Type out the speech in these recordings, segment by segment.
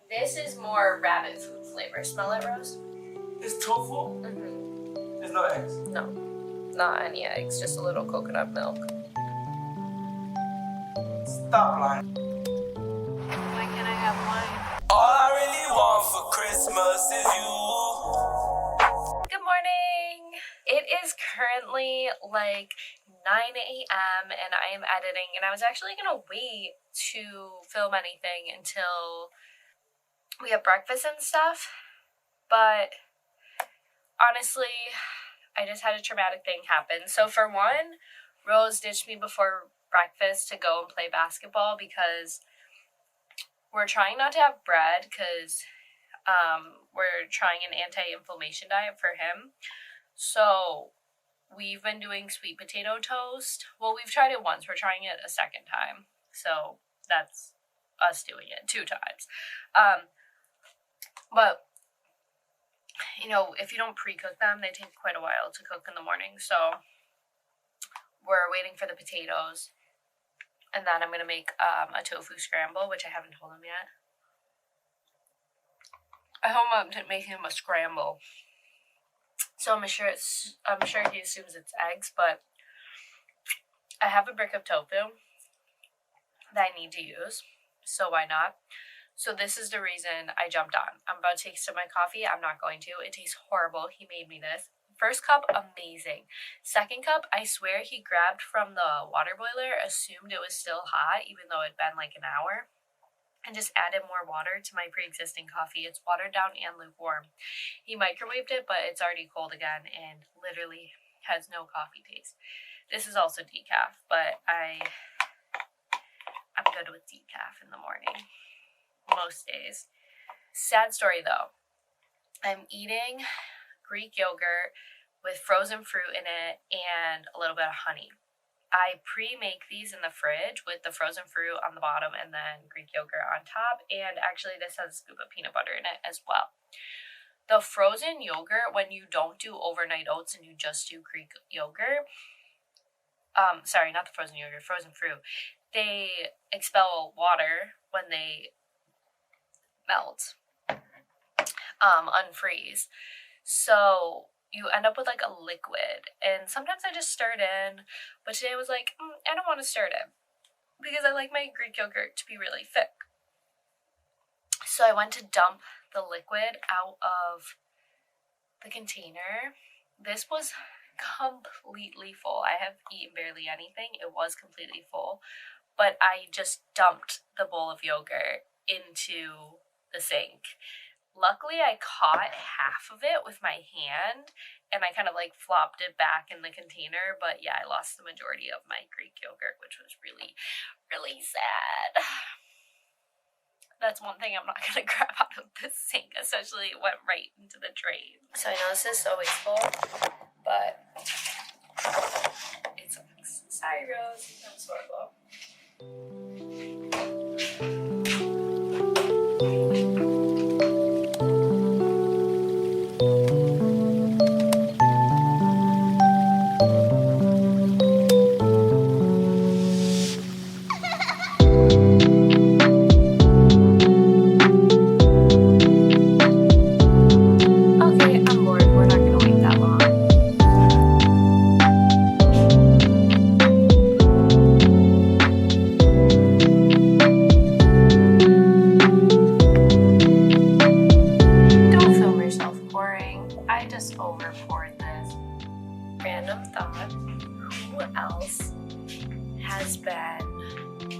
This is more rabbit food flavor. Smell it, Rose? It's tofu? Mm-hmm. There's no eggs? No, not any eggs, just a little coconut milk. Stop lying. Why can't I have wine? All I really want for Christmas is you. Good morning! It is currently like 9 a.m. and I am editing, and I was actually gonna wait to film anything until we have breakfast and stuff, but honestly, I just had a traumatic thing happen. So for one, Rose ditched me before breakfast to go and play basketball because we're trying not to have bread because we're trying an anti-inflammation diet for him. So we've been doing sweet potato toast. Well, we've tried it once. We're trying it a second time. So that's us doing it 2 times. But, you know, if you don't pre-cook them, they take quite a while to cook in the morning. So we're waiting for the potatoes. And then I'm going to make a tofu scramble, which I haven't told him yet. I hope I'm making him a scramble. So I'm sure he assumes it's eggs, but I have a brick of tofu that I need to use. So why not? So this is the reason I jumped on. I'm about to take some of my coffee. I'm not going to. It tastes horrible. He made me this. First cup, amazing. Second cup, I swear he grabbed from the water boiler, assumed it was still hot, even though it'd been like an hour, and just added more water to my pre-existing coffee. It's watered down and lukewarm. He microwaved it, but it's already cold again and literally has no coffee taste. This is also decaf, but I'm good with decaf in the morning. Most days. Sad story though. I'm eating Greek yogurt with frozen fruit in it and a little bit of honey. I pre-make these in the fridge with the frozen fruit on the bottom and then Greek yogurt on top. And actually this has a scoop of peanut butter in it as well. The frozen yogurt, when you don't do overnight oats and you just do Greek yogurt, sorry, not the frozen yogurt, frozen fruit, they expel water when they melt, unfreeze. So you end up with like a liquid, and sometimes I just stir it in, but today I was like, I don't want to stir it in because I like my Greek yogurt to be really thick. So I went to dump the liquid out of the container. This was completely full. I have eaten barely anything. It was completely full, but I just dumped the bowl of yogurt into the sink. Luckily, I caught half of it with my hand, and I kind of like flopped it back in the container, but yeah, I lost the majority of my Greek yogurt, which was really, really sad. That's one thing I'm not going to grab out of the sink, especially it went right into the drain. So I know this is so wasteful, but it sucks. Sorry, Rose. That was horrible.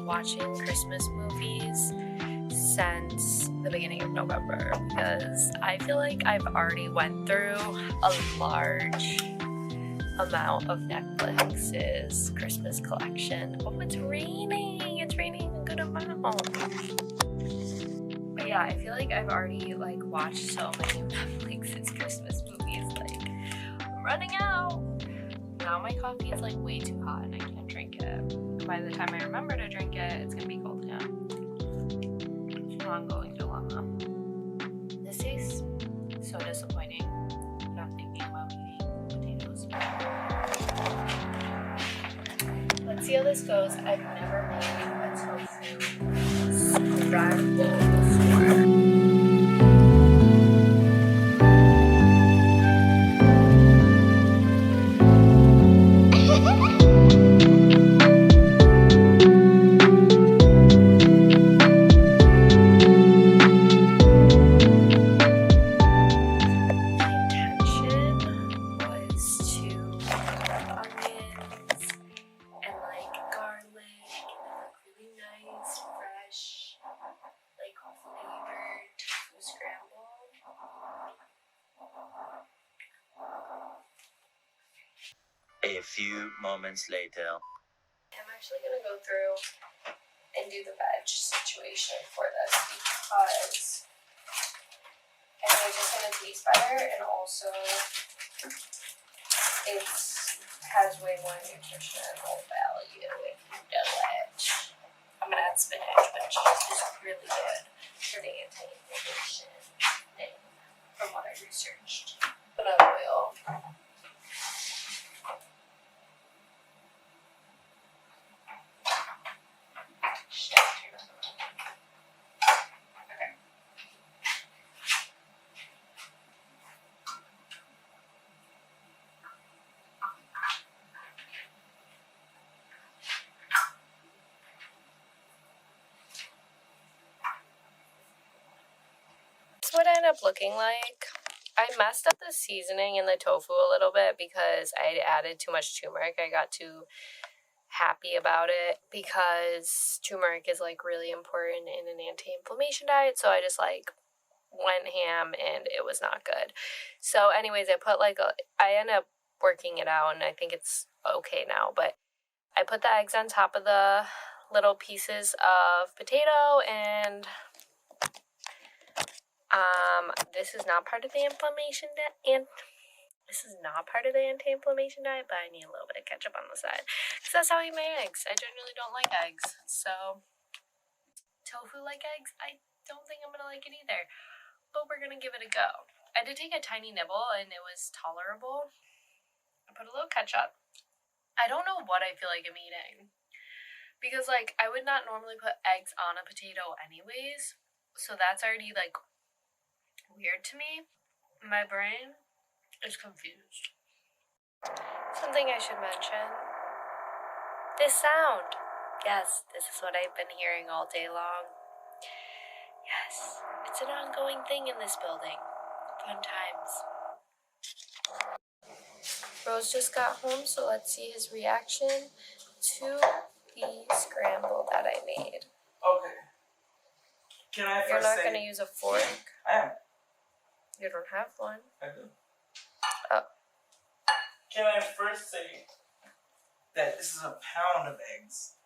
Watching Christmas movies since the beginning of November because I feel like I've already went through a large amount of Netflix's Christmas collection. Oh, it's raining. It's raining a good amount. But yeah, I feel like I've already like watched so many of Netflix's Christmas movies. Like, I'm running out. Now my coffee is like way too hot and I can't drink it. By the time I remember to drink it, it's gonna be cold again. Oh, I'm going too long though. This tastes so disappointing. I'm not thinking about eating potatoes. Let's see how this goes. I've never made a tofu scramble before. A few moments later. I'm actually gonna go through and do the veg situation for this because I think it's just gonna taste better, and also it has way more nutritional value if you do it. I'm gonna add spinach, which is really good for the anti-inflammation thing, from what I researched. Coconut oil. Shit. Okay. That's what it ended up looking like. I messed up the seasoning in the tofu a little bit because I added too much turmeric. I got too happy about it because turmeric is like really important in an anti-inflammation diet, so I just like went ham and it was not good. So anyways, I ended up working it out and I think it's okay now, but I put the eggs on top of the little pieces of potato, and this is not part of the anti-inflammation diet, but I need a little bit of ketchup on the side because that's how I eat my eggs. I generally don't like eggs, so tofu like eggs, I don't think I'm gonna like it either, but we're gonna give it a go. I did take a tiny nibble and it was tolerable. I put a little ketchup. I don't know what I feel like I'm eating because like I would not normally put eggs on a potato anyways, so that's already like weird to me. My brain is confused. Something I should mention. This sound. Yes, this is what I've been hearing all day long. Yes, it's an ongoing thing in this building. Fun times. Rose just got home, so let's see his reaction to the scramble that I made. Okay. Can I first You're not say... going to use a fork? I am. You don't have one. I do. Oh. Can I first say that this is a pound of eggs?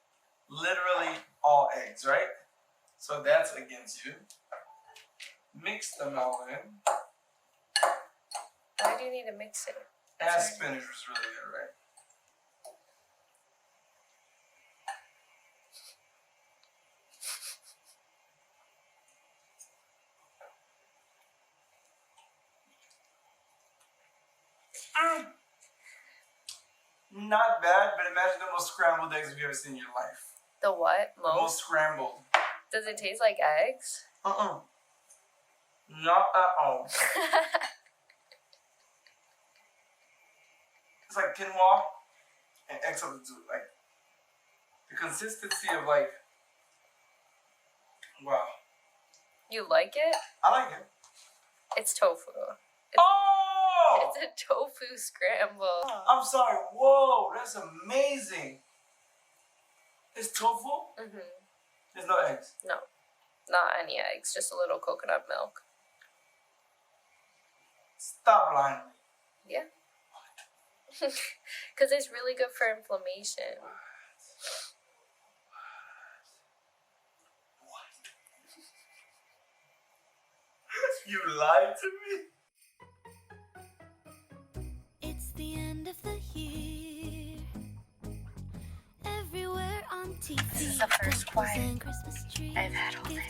Literally all eggs, right? So that's against you. Mix them all in. Why do you need to mix it? And spinach was really good, right? Not bad, but imagine the most scrambled eggs you've ever seen in your life. The what? The most scrambled. Does it taste like eggs? Not at all. It's like quinoa and egg substitute. Like the consistency of like, wow. You like it? I like it. It's tofu. Oh! It's a tofu scramble. I'm sorry. Whoa, that's amazing. It's tofu? Mm-hmm. There's no eggs. No, not any eggs. Just a little coconut milk. Stop lying to me. Yeah. Because it's really good for inflammation. What? You lied to me? It's the end of the year. Everywhere on TV. This is the first quiet I've had all day.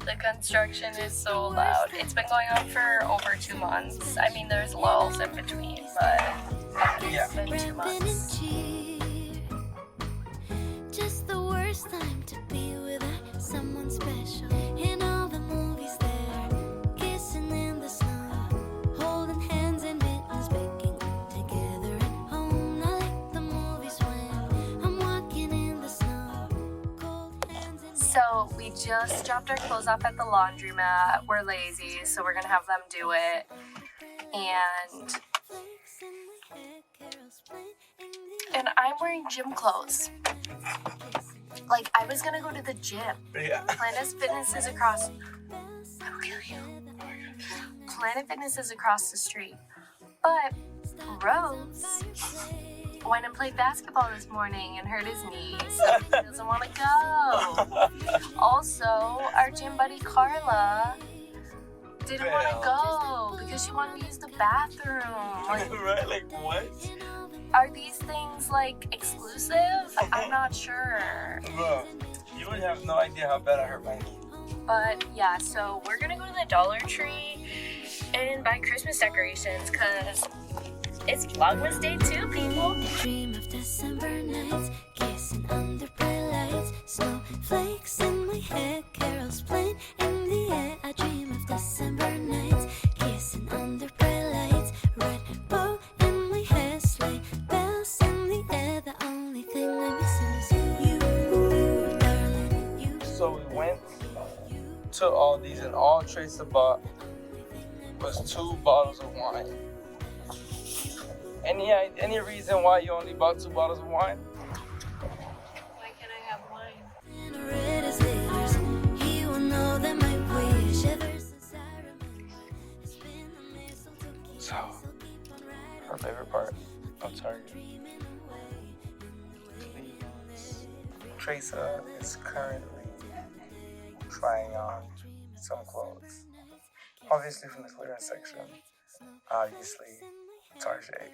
The construction is so loud. It's been going on for over 2 months. I mean, there's lulls in between, but it's been 2 months. Just the worst time to be with someone special. In all the movies there, kissing in the snow, holding hands and mittens, baking together at home. I like the movies when I'm walking in the snow, cold hands and So we just dropped our clothes off at the laundromat. We're lazy, so we're gonna have them do it. And I'm wearing gym clothes. Like, I was gonna go to the gym. Yeah. Planet Fitness is across. I will kill you. Planet Fitness is across the street. But Rose went and played basketball this morning and hurt his knee, so he doesn't want to go. Also, our gym buddy Carla didn't want to go because she wanted to use the bathroom. Like, Right? Like what? are these things like exclusive? I'm not sure. Bro, you would have no idea how bad I hurt my knee. But yeah, so we're gonna go to the Dollar Tree and buy Christmas decorations because it's Vlogmas Day 2, people. Dream of December nights, kissing under bright lights, snowflakes in my hair, carols playing in the air. I dream of December nights, kissing under bright lights, red bow in my hair, sleigh bells in the air. The only thing I'm missing is you, darling. You. So we went to all these, and all Treasa bought was 2 bottles of wine. Any reason why you only bought 2 bottles of wine? Why can't I have wine? Red as letters, he will know that my wish ever since I remember. It's been a mistletoe kiss, So, so keep on riding. her favorite part of Target. Dreaming away in the Please. Treasa is currently trying on some clothes. Obviously from the clearance section. Obviously, Target.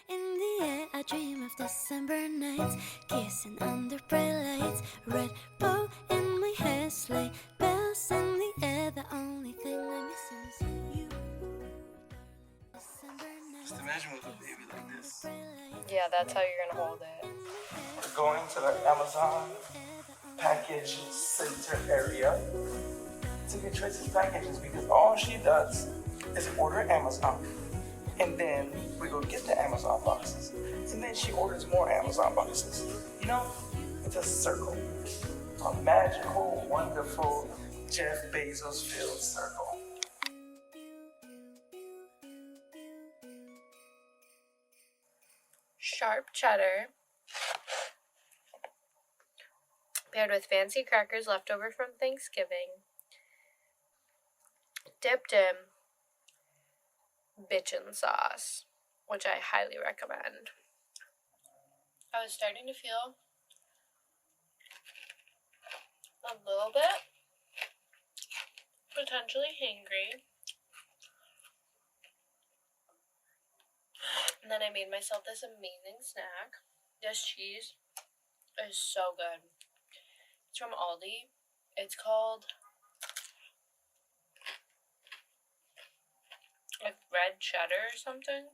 in the air. I dream of December nights, kissing under bright lights, red bow in my hair, sleigh bells in the air. The only thing I'm missing is you. December nights, Just imagine with a baby like this. bright lights, Yeah, that's how you're gonna hold it. We're going to the Amazon package center area to get Treasa's packages because all she does is order Amazon, and then we go get the Amazon boxes, and then she orders more Amazon boxes. You know, it's a circle, a magical, wonderful Jeff Bezos filled circle. Sharp cheddar paired with fancy crackers left over from Thanksgiving, dipped in bitchin' sauce, which I highly recommend. I was starting to feel a little bit potentially hangry, and then I made myself this amazing snack. This cheese is so good. It's from Aldi. It's called like red cheddar or something.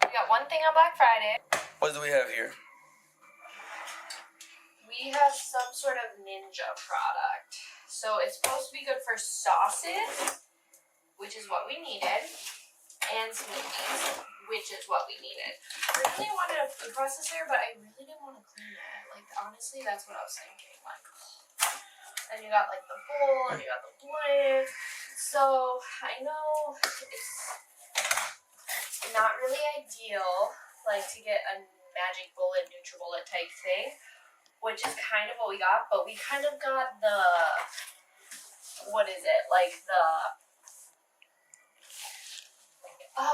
We got one thing on Black Friday. What do we have here? We have some sort of ninja product. So it's supposed to be good for sauces, which is what we needed, and smoothies, which is what we needed. I really wanted a food processor, but I really didn't want to clean it. Like, honestly, that's what I was thinking. Like, and you got like the bowl, and you got the blade. So I know it's not really ideal, like to get a magic bullet, NutriBullet type thing, which is kind of what we got. But we kind of got the, what is it? Like the,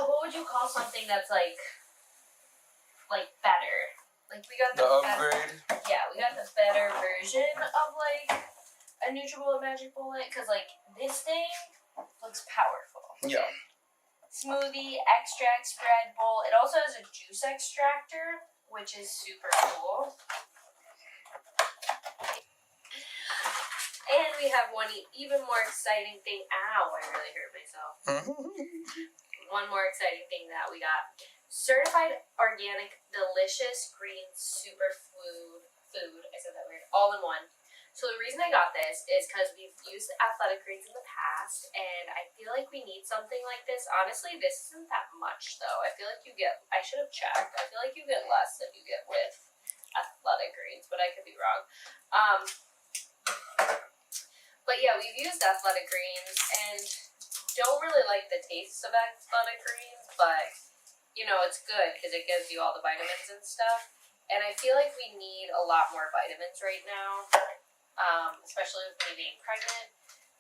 what would you call something that's like better? Like we got The better, upgrade? yeah, we got the better version of like a NutriBullet Magic Bullet, because like this thing looks powerful. Yeah. Smoothie, extract, spread bowl. It also has a juice extractor, which is super cool. And we have one even more exciting thing. Ow, I really hurt myself. One more exciting thing that we got. Certified organic, delicious green superfood food. I said that weird. All in one. So the reason I got this is because we've used athletic greens in the past, and I feel like we need something like this. Honestly, this isn't that much, though. I feel like I should have checked. I feel like you get less than you get with athletic greens, but I could be wrong. But yeah, we've used athletic greens, and don't really like the taste of athletic greens, but, you know, it's good because it gives you all the vitamins and stuff. And I feel like we need a lot more vitamins right now. Especially with me being pregnant.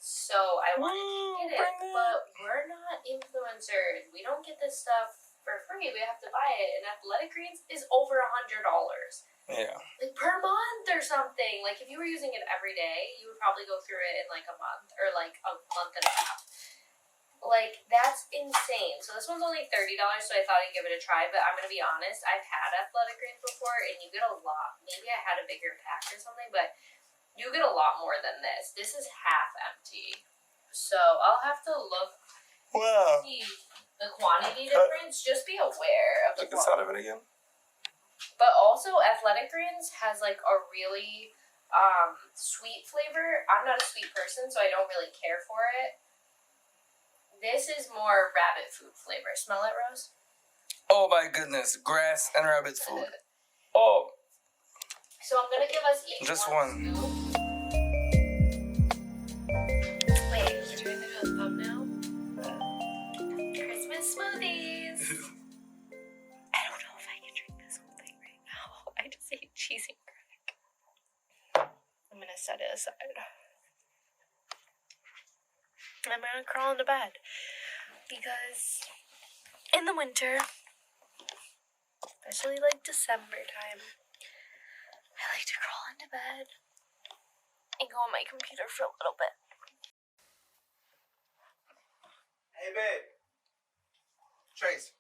So I wanted to get it, but we're not influencers. We don't get this stuff for free. We have to buy it, and Athletic Greens is over $100. Yeah. Like per month or something. Like if you were using it every day, you would probably go through it in like a month or like a month and a half. Like that's insane. So this one's only $30, so I thought I'd give it a try. But I'm gonna be honest, I've had Athletic Greens before, and you get a lot. Maybe I had a bigger pack or something, but you get a lot more than this. This is half empty, so I'll have to look. Wow. See the quantity difference. Just be aware of the Look inside of it again. But also, Athletic Greens has like a really sweet flavor. I'm not a sweet person, so I don't really care for it. This is more rabbit food flavor. Smell it, Rose? Oh my goodness, grass and rabbit food. Oh. So I'm gonna give us each Just one. one. Wait, can you do a thumbnail? Christmas smoothies. I don't know if I can drink this whole thing right now. I just ate cheese and crack. I'm gonna set it aside. I'm gonna crawl into bed because in the winter, especially like December time, I like to crawl into bed and go on my computer for a little bit. Hey babe. Trace.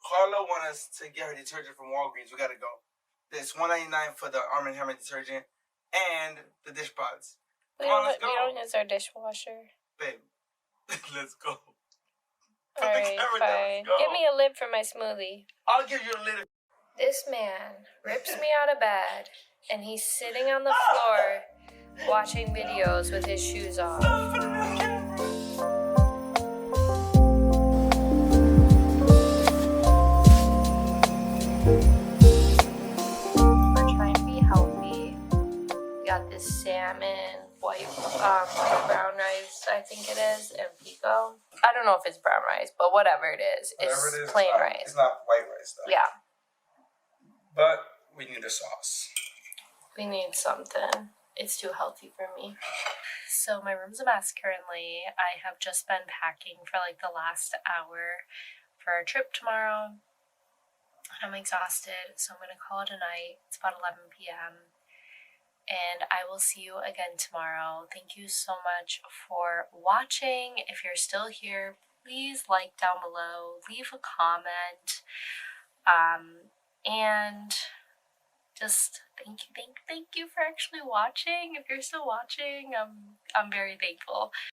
Carla wants us to get her detergent from Walgreens. We gotta go. There's $1.99 for the Arm & Hammer detergent and the dish pods. We Come on, let's go. don't use our dishwasher. Babe. Let's go. Alright, fine. Give me a lid for my smoothie. I'll give you a lid. This man rips me out of bed, and he's sitting on the floor watching videos with his shoes off. We're trying to be healthy. We got this salmon, white, brown rice, I think it is, and pico. I don't know if it's brown rice, but whatever it is, it's plain rice. It's not white rice though. Yeah. But we need a sauce. We need something. It's too healthy for me. So my room's a mess currently. I have just been packing for like the last hour for our trip tomorrow. I'm exhausted, so I'm going to call it a night. It's about 11 p.m. And I will see you again tomorrow. Thank you so much for watching. If you're still here, please like down below. Leave a comment. And just thank you for actually watching. If you're still watching, I'm very thankful.